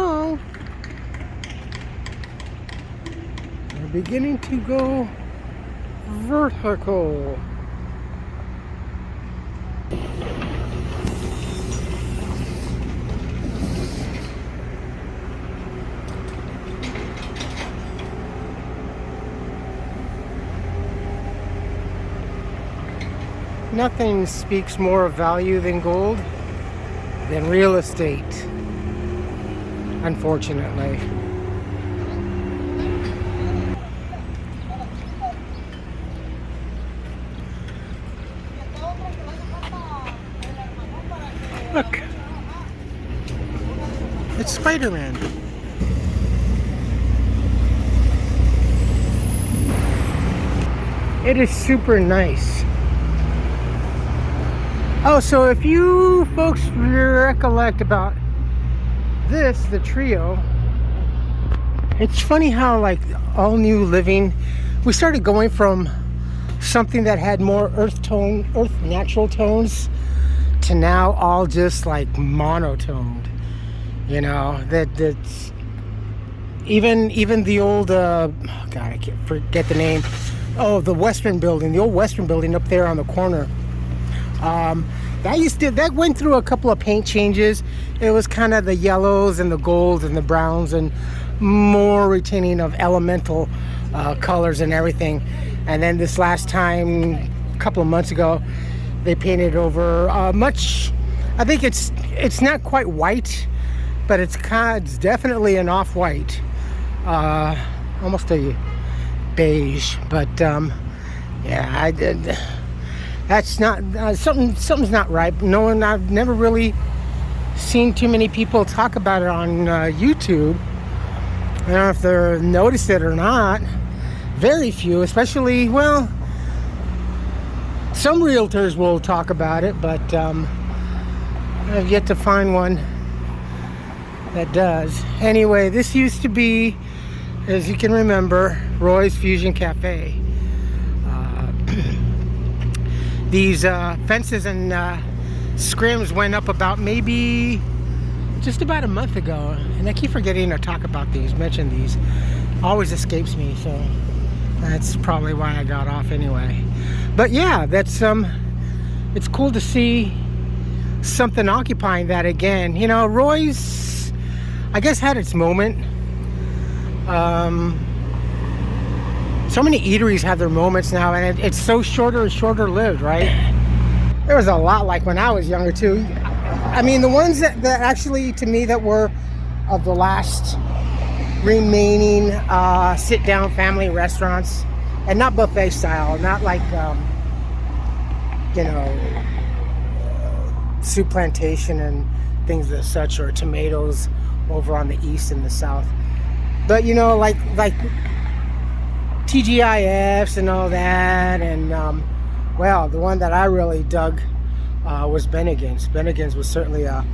along. We're beginning to go vertical. Nothing speaks more of value than gold than real estate, unfortunately. Look, it's Spider-Man. It is super nice. Oh, so if you folks recollect about this, the trio, it's funny how like all new living, we started going from something that had more earth natural tones to now all just like monotoned. You know, that's even the old God, I can't forget the name. Oh, the Western building, the old Western building up there on the corner. That went through a couple of paint changes. It was kind of the yellows and the golds and the browns and more retaining of elemental colors and everything. And then this last time, a couple of months ago, they painted over much. I think it's not quite white, but it's definitely an off-white, almost a beige. But yeah, I did. That's not something's not right. No one. I've never really seen too many people talk about it on YouTube. I don't know if they've noticed it or not. Very few, especially, well, some realtors will talk about it, but I've yet to find one that does. Anyway, this used to be, as you can remember, Roy's Fusion Cafe. These fences and scrims went up about maybe just about a month ago, and I keep forgetting to talk about these, mention these. Always escapes me, so that's probably why I got off anyway. But yeah, that's it's cool to see something occupying that again. You know, Roy's, I guess, had its moment. So many eateries have their moments now, and it's so shorter and shorter lived, right? There was a lot like when I was younger too. I mean, the ones that actually, to me, that were of the last remaining sit-down family restaurants, and not buffet style, not like you know, Soup Plantation and things of such, or Tomatoes over on the east and the south. But you know, like TGIFs and all that, and well, the one that I really dug was Bennigan's. Bennigan's was certainly a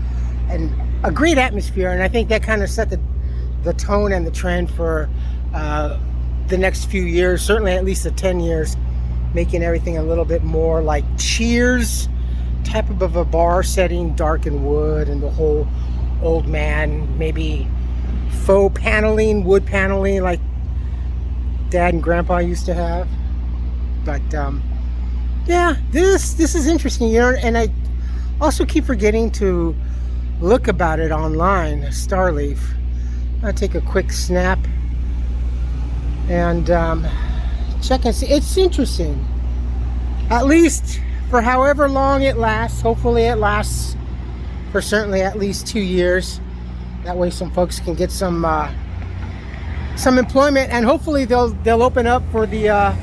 great atmosphere, and I think that kind of set the tone and the trend for the next few years, certainly at least the 10 years, making everything a little bit more like Cheers type of a bar setting, dark and wood, and the whole old man, maybe faux paneling, wood paneling, like Dad and Grandpa used to have. But yeah, this is interesting, you know. And I also keep forgetting to look about it online. Starleaf. I'll take a quick snap and check and see. It's interesting, at least for however long it lasts. Hopefully it lasts for certainly at least 2 years. That way some folks can get some employment, and hopefully they'll open up for the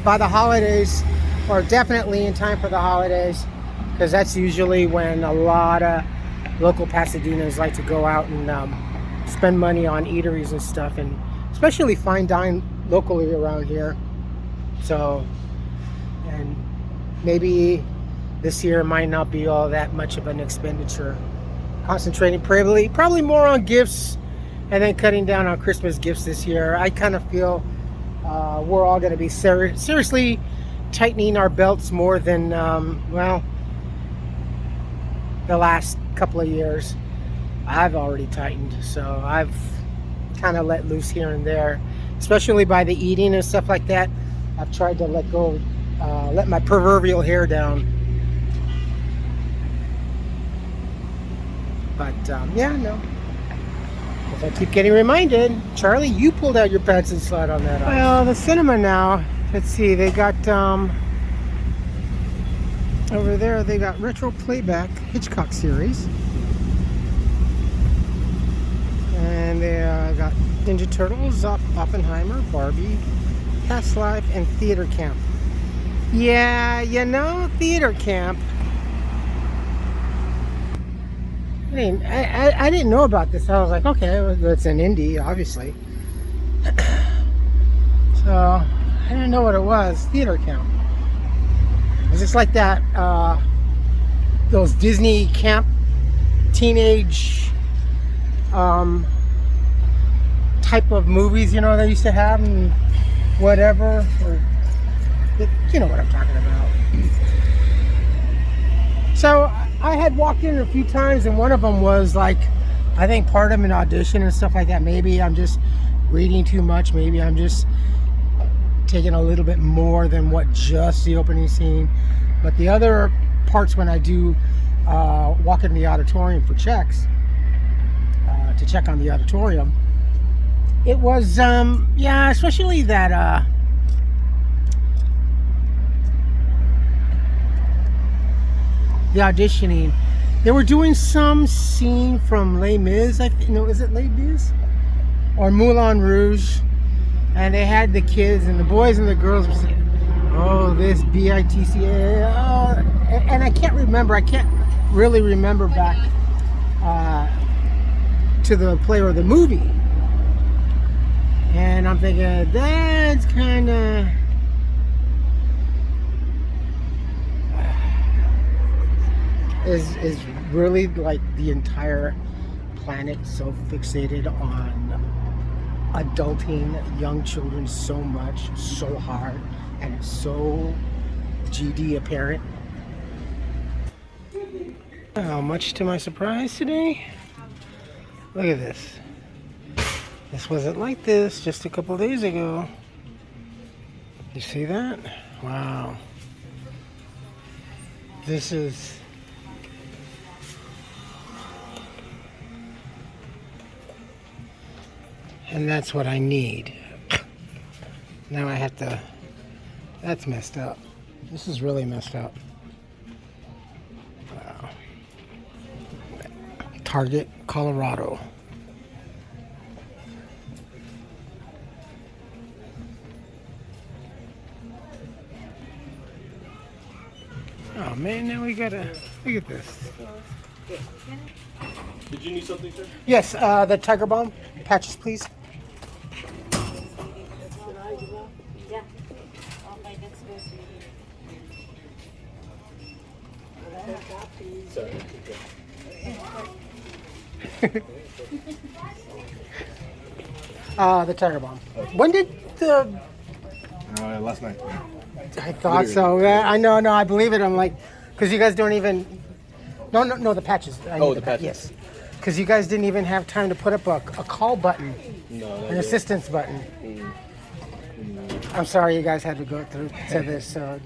by the holidays, or definitely in time for the holidays, because that's usually when a lot of local Pasadena's like to go out and spend money on eateries and stuff, and especially fine dine locally around here. So, and maybe this year might not be all that much of an expenditure, concentrating probably more on gifts, and then cutting down on Christmas gifts this year. I kind of feel we're all going to be seriously tightening our belts more than, well, the last couple of years. I've already tightened. So I've kind of let loose here and there, especially by the eating and stuff like that. I've tried to let go, let my proverbial hair down. But yeah, no. Because I keep getting reminded, Charlie, you pulled out your pencil slide on that. Well, the cinema now, let's see, they got over there, they got retro playback Hitchcock series. And they got Ninja Turtles, Oppenheimer, Barbie, Past Life, and Theater Camp. Yeah, you know, Theater Camp. I didn't know about this. I was like, okay, well, it's an indie, obviously. So, I didn't know what it was. Theater Camp. It's just like that, those Disney camp teenage type of movies, you know, they used to have and whatever. Or, you know what I'm talking about. So I had walked in a few times, and one of them was like, I think part of an audition and stuff like that. Maybe I'm just reading too much. Maybe I'm just taking a little bit more than what just the opening scene. But the other parts, when I do walk in the auditorium for checks, to check on the auditorium, it was, yeah, especially that, the auditioning. They were doing some scene from Les Mis, I think. No, is it Les Mis? Or Moulin Rouge. And they had the kids and the boys and the girls were saying, oh, this B-I-T-C-A. And I can't remember. I can't really remember back to the play or the movie. And I'm thinking, that's kind of... Is really like the entire planet so fixated on adulting young children so much, so hard, and it's so GD apparent. How much to my surprise today? Look at this. This wasn't like this just a couple days ago. You see that? Wow. This is... And that's what I need. Now I have to... That's messed up. This is really messed up. Wow. Target, Colorado. Oh man, now we gotta... Look at this. Did you need something, sir? Yes, the Tiger Balm patches, please. The Tiger Balm. When did the... Last night. I thought so. Yeah, I know, no, I believe it. I'm like, because you guys don't even... No, the patches. The patches. Yes. Because you guys didn't even have time to put up a call button. No, an assistance button. I'm sorry you guys had to go through to this. So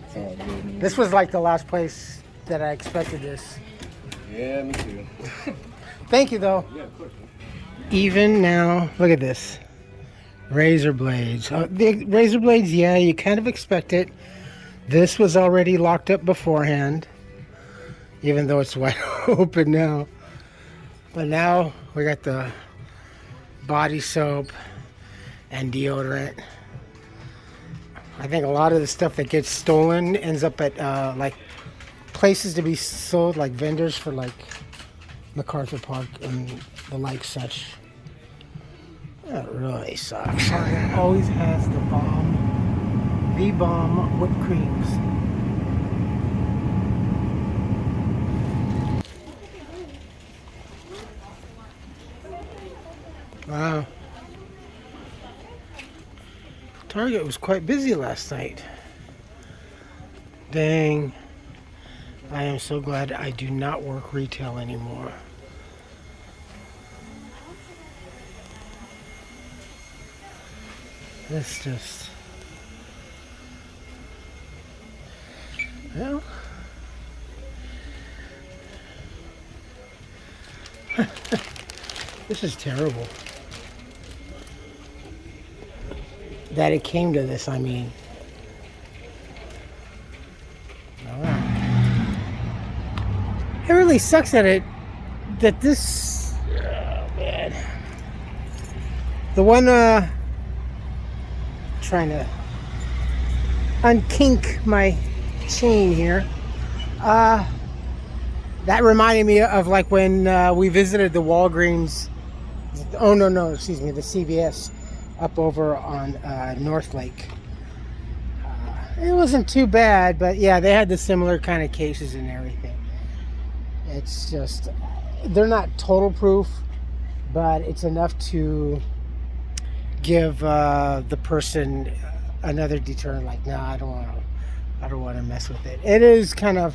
this was like the last place that I expected this. Yeah, me too. Thank you, though. Yeah, of course. Even now, look at this. Razor blades. The razor blades, yeah, you kind of expect it. This was already locked up beforehand, even though it's wide open now. But now we got the body soap and deodorant. I think a lot of the stuff that gets stolen ends up at like places to be sold, like vendors for like MacArthur Park and the like such. That really sucks. Target always has the bomb whipped creams. Wow. Target was quite busy last night. Dang. I am so glad I do not work retail anymore. This just, well, this is terrible. That it came to this, I mean. It really sucks that this, oh man. The one, trying to unkink my chain here. That reminded me of like when we visited the Walgreens. Oh no, excuse me, the CVS up over on North Lake. It wasn't too bad, but yeah, they had the similar kind of cases and everything. It's just, they're not total proof, but it's enough to give the person another deterrent. Like, no, I don't want to mess with it. It is kind of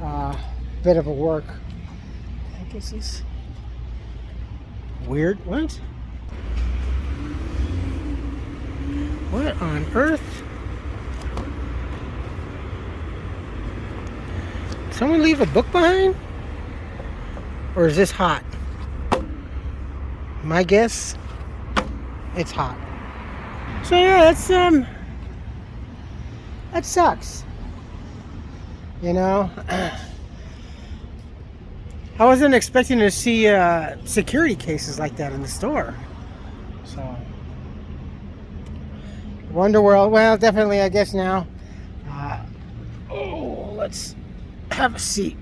a bit of a work. I guess it's weird. What on earth? Someone leave a book behind? Or is this hot? My guess, it's hot. So yeah, that's that sucks. You know, I wasn't expecting to see security cases like that in the store. So Wonderworld, well, definitely, I guess now. Let's have a seat.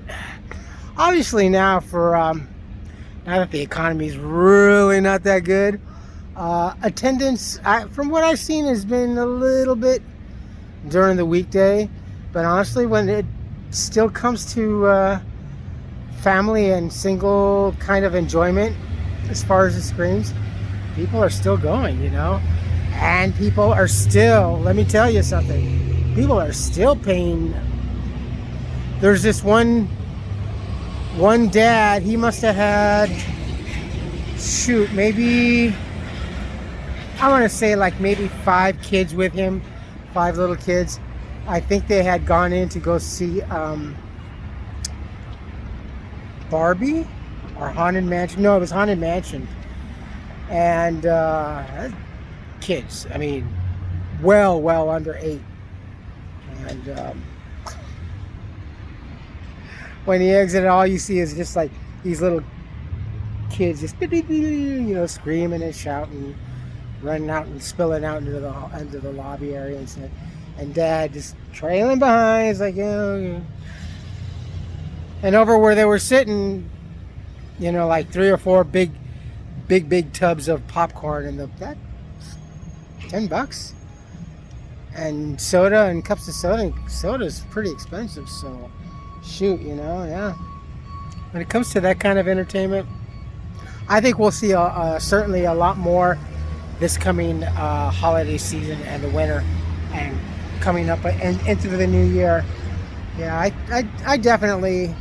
Obviously now for now that the economy is really not that good, attendance from what I've seen has been a little bit during the weekday, but honestly when it still comes to family and single kind of enjoyment as far as the screens, people are still going, you know, and people are still, let me tell you something, people are still paying. There's this one dad, he must have had, shoot, maybe, I want to say like maybe 5 kids with him, 5 little kids. I think they had gone in to go see Barbie or Haunted Mansion. No, it was Haunted Mansion. And kids, I mean, well under 8. And when he exited, all you see is just like these little kids just, you know, screaming and shouting, running out and spilling out into the lobby area and stuff. And Dad just trailing behind. It's like, you know. And over where they were sitting, you know, like 3 or 4 big tubs of popcorn, and that $10. And soda and cups of soda. And soda's pretty expensive, so shoot, you know, yeah. When it comes to that kind of entertainment, I think we'll see certainly a lot more this coming holiday season and the winter, and coming up and into the new year. Yeah, I definitely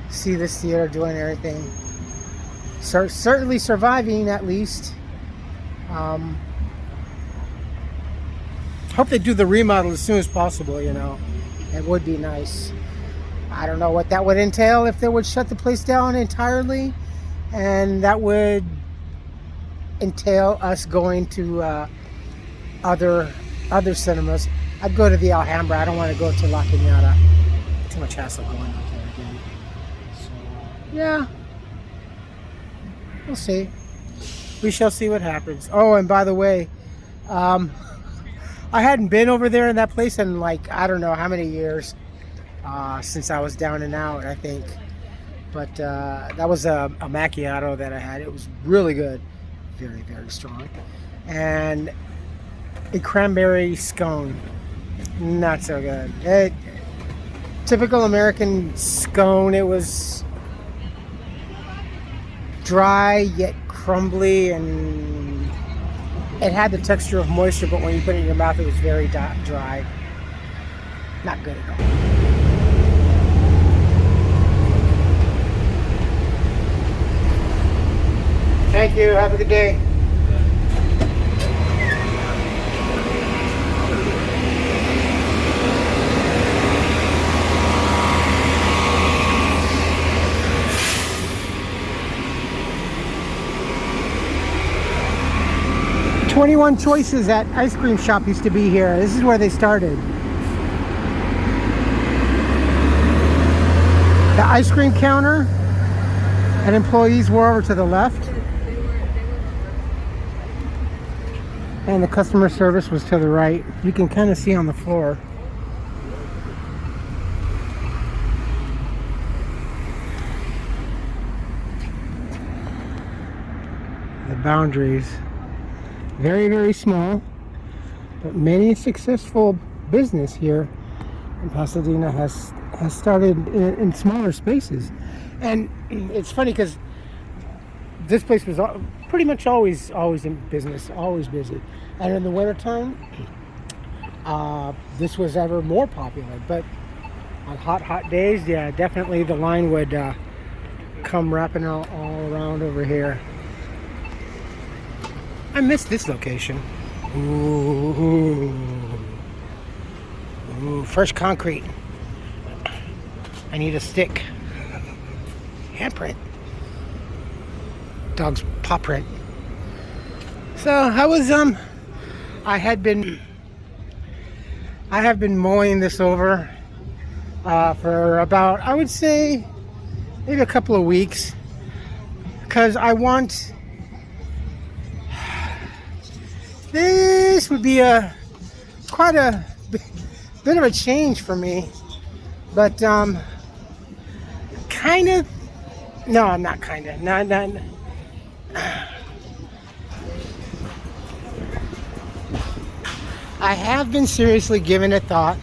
see this theater doing everything. Certainly surviving, at least. Hope they do the remodel as soon as possible, you know. It would be nice. I don't know what that would entail, if they would shut the place down entirely, and that would entail us going to other cinemas. I'd go to the Alhambra. I don't want to go to La Cañada. Too much hassle going out there again. So yeah, we'll see. We shall see what happens. Oh, and by the way, I hadn't been over there in that place in like, I don't know how many years. Since I was down and out, I think. But that was a macchiato that I had. It was really good. Very, very strong. And a cranberry scone. Not so good. Typical American scone. It was dry yet crumbly, and it had the texture of moisture, but when you put it in your mouth, it was very dry. Not good at all. Thank you. Have a good day. 21 Choices at ice cream shop used to be here. This is where they started. The ice cream counter and employees were over to the left. And the customer service was to the right. You can kind of see on the floor. The boundaries. Very, very small. But many successful business here in Pasadena has started in smaller spaces. And it's funny because this place was pretty much always in business, always busy. And in the wintertime, this was ever more popular. But on hot days, yeah, definitely the line would come wrapping all around over here. I miss this location. Ooh, fresh concrete. I need a stick. Handprint. Dog's paw print. So I was I have been mowing this over for about, I would say, maybe a couple of weeks, because I want this would be quite a bit of a change for me, but kind of, no, I'm not kind of, not I have been seriously giving a thought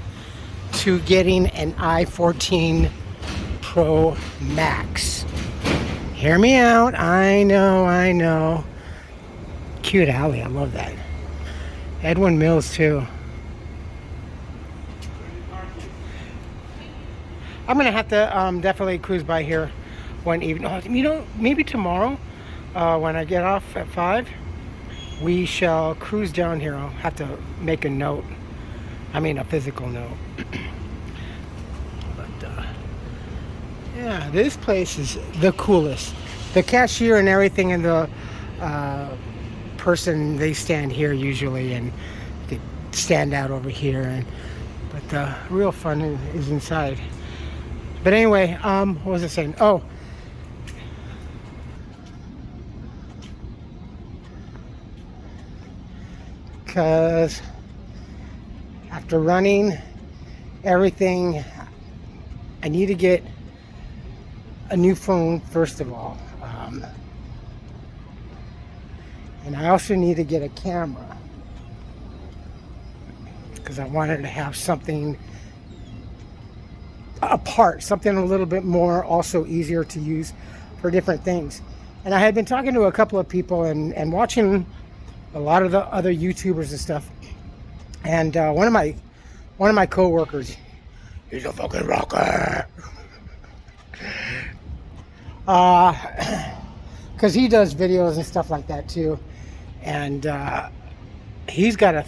to getting an i14 Pro Max. Hear me out. I know. Cute alley. I love that. Edwin Mills too. I'm gonna have to definitely cruise by here one evening. Oh, you know, maybe tomorrow when I get off at 5. We shall cruise down here. I'll have to make a note. I mean, a physical note. But yeah, this place is the coolest. The cashier and everything, and the person, they stand here usually, and they stand out over here. But the real fun is inside. But anyway, what was I saying? Oh. Because after running everything, I need to get a new phone first of all, and I also need to get a camera because I wanted to have something apart, something a little bit more also easier to use for different things. And I had been talking to a couple of people and watching a lot of the other YouTubers and stuff, and one of my co-workers, he's a fucking rocker, because he does videos and stuff like that too, and he's got the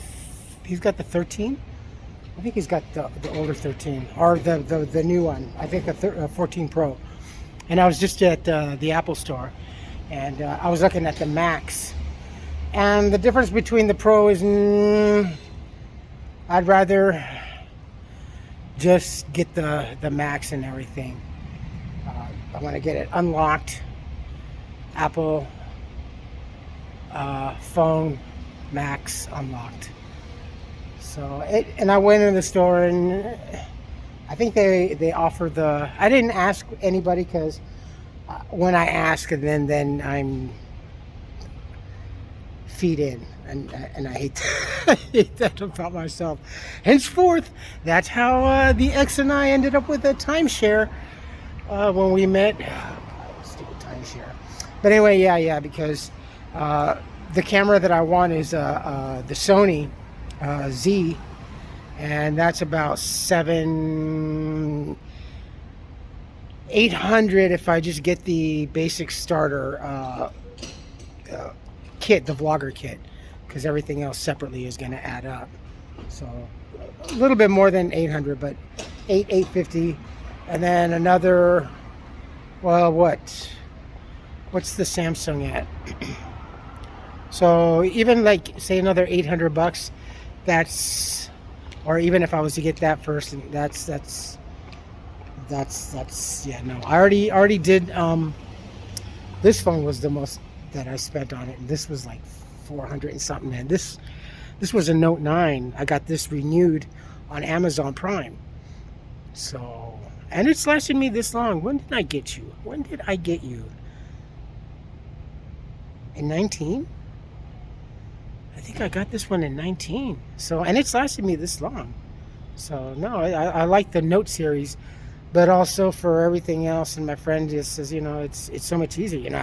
13. I think he's got the older 13, or the new one. I think the 14 Pro. And I was just at the Apple store, and I was looking at the Max. And the difference between the Pro is, I'd rather just get the Max and everything. I want to get it unlocked. Apple phone Max unlocked. So and I went in the store, and I think they offer the. I didn't ask anybody because when I ask, and then I'm feed in, and I hate that. I hate that about myself. Henceforth, that's how the ex and I ended up with a timeshare when we met. Stupid timeshare. But anyway, yeah, because the camera that I want is the Sony Z, and that's about $800 if I just get the basic starter kit, the vlogger kit, because everything else separately is going to add up. So a little bit more than 800, but $850, and then another. Well, what's the Samsung at? So even like say another 800 bucks, that's, or even if I was to get that first, that's yeah, no. I already did this phone was the most that I spent on it, and this was like 400 and something. And this was a Note 9. I got this renewed on Amazon Prime. So, and it's lasted me this long. When did I get you? When did I get you? In 19? I think I got this one in 19. So, and it's lasted me this long. So, no, I like the Note series, but also for everything else. And my friend just says, you know, it's so much easier. You know,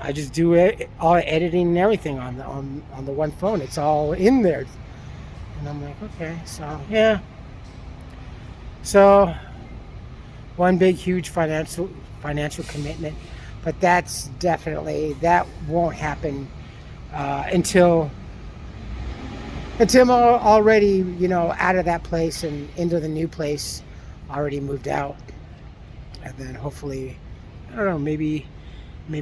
I just do it, all editing and everything on the one phone. It's all in there. And I'm like, okay, so yeah. So one big huge financial commitment, but that's definitely, that won't happen until I'm already, you know, out of that place and into the new place, already moved out. And then hopefully, I don't know, maybe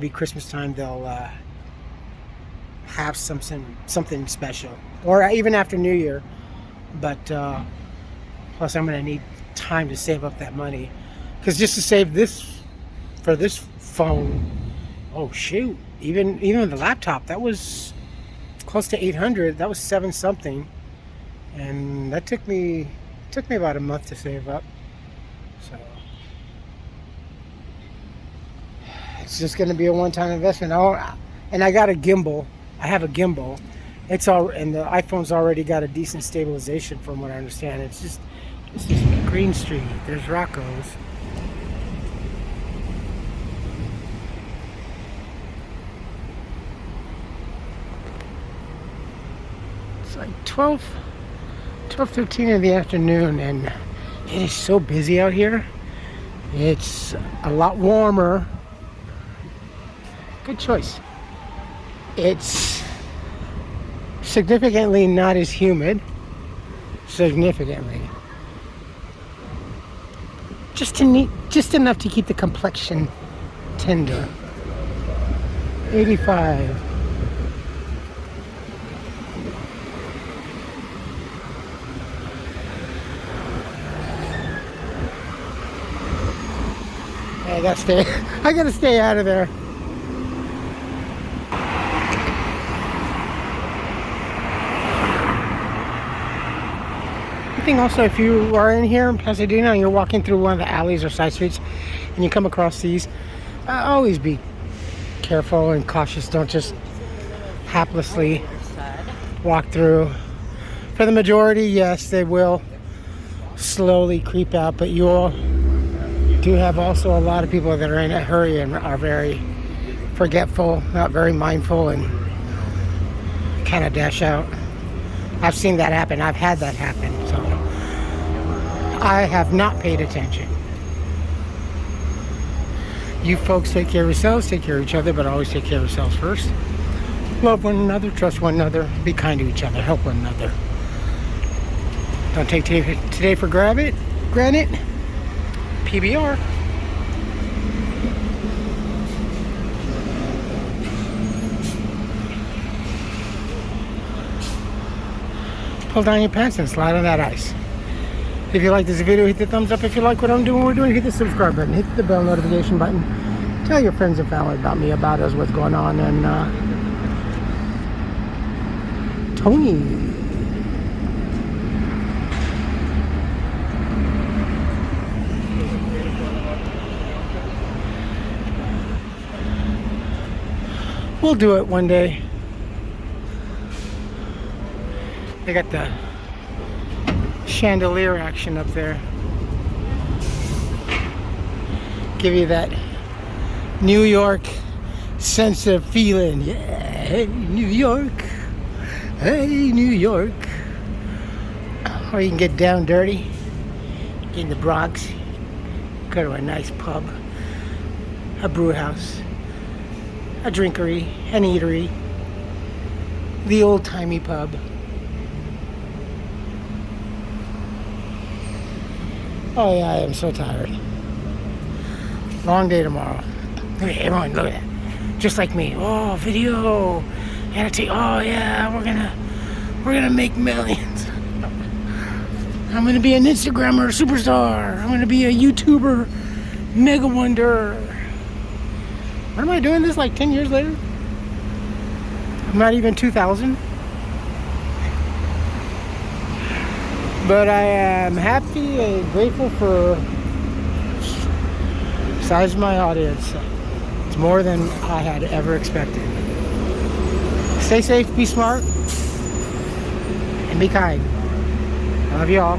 Christmas time they'll have something special, or even after New Year. But plus I'm gonna need time to save up that money, because just to save this for this phone, oh shoot, even the laptop, that was close to 800. That was 7 something, and that took me about a month to save up. So it's just going to be a one-time investment. And I got a gimbal. I have a gimbal. It's all, and the iPhone's already got a decent stabilization from what I understand. It's just Green Street. There's Rocco's. It's like 12:13 in the afternoon, and it is so busy out here. It's a lot warmer. Good choice. It's significantly not as humid. Significantly. Just enough to keep the complexion tender. 85. I gotta stay out of there. I think also, if you are in here in Pasadena and you're walking through one of the alleys or side streets and you come across these, always be careful and cautious. Don't just haplessly walk through. For the majority, yes, they will slowly creep out, but you all do have also a lot of people that are in a hurry and are very forgetful, not very mindful, and kind of dash out. I've seen that happen. I've had that happen. So I have not paid attention. You folks take care of yourselves, take care of each other, but always take care of yourselves first. Love one another, trust one another, be kind to each other, help one another. Don't take today for granted. PBR. Pull down your pants and slide on that ice. If you like this video, hit the thumbs up. If you like what I'm doing, we're doing, hit the subscribe button, hit the bell notification button. Tell your friends and family about me, about us, what's going on, and Tony. We'll do it one day. They got the chandelier action up there. Give you that New York sense of feeling. Yeah, hey New York. Hey New York. Or you can get down dirty in the Bronx. Go to a nice pub, a brew house, a drinkery, an eatery, the old-timey pub. Oh yeah, I am so tired. Long day tomorrow. Look at everyone, look at that. Just like me. Oh, video. attitude. Oh yeah, we're gonna make millions. I'm gonna be an Instagrammer superstar. I'm gonna be a YouTuber mega wonder. What am I doing this like 10 years later? I'm not even 2000. But I am happy and grateful for the size of my audience. It's more than I had ever expected. Stay safe, be smart, and be kind. I love you all.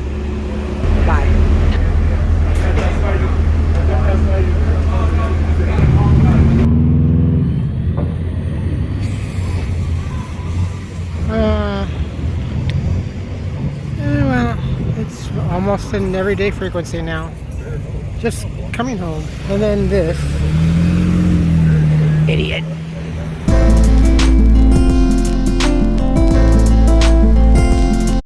Bye. Well, it's almost an everyday frequency now. Just coming home. And then this idiot.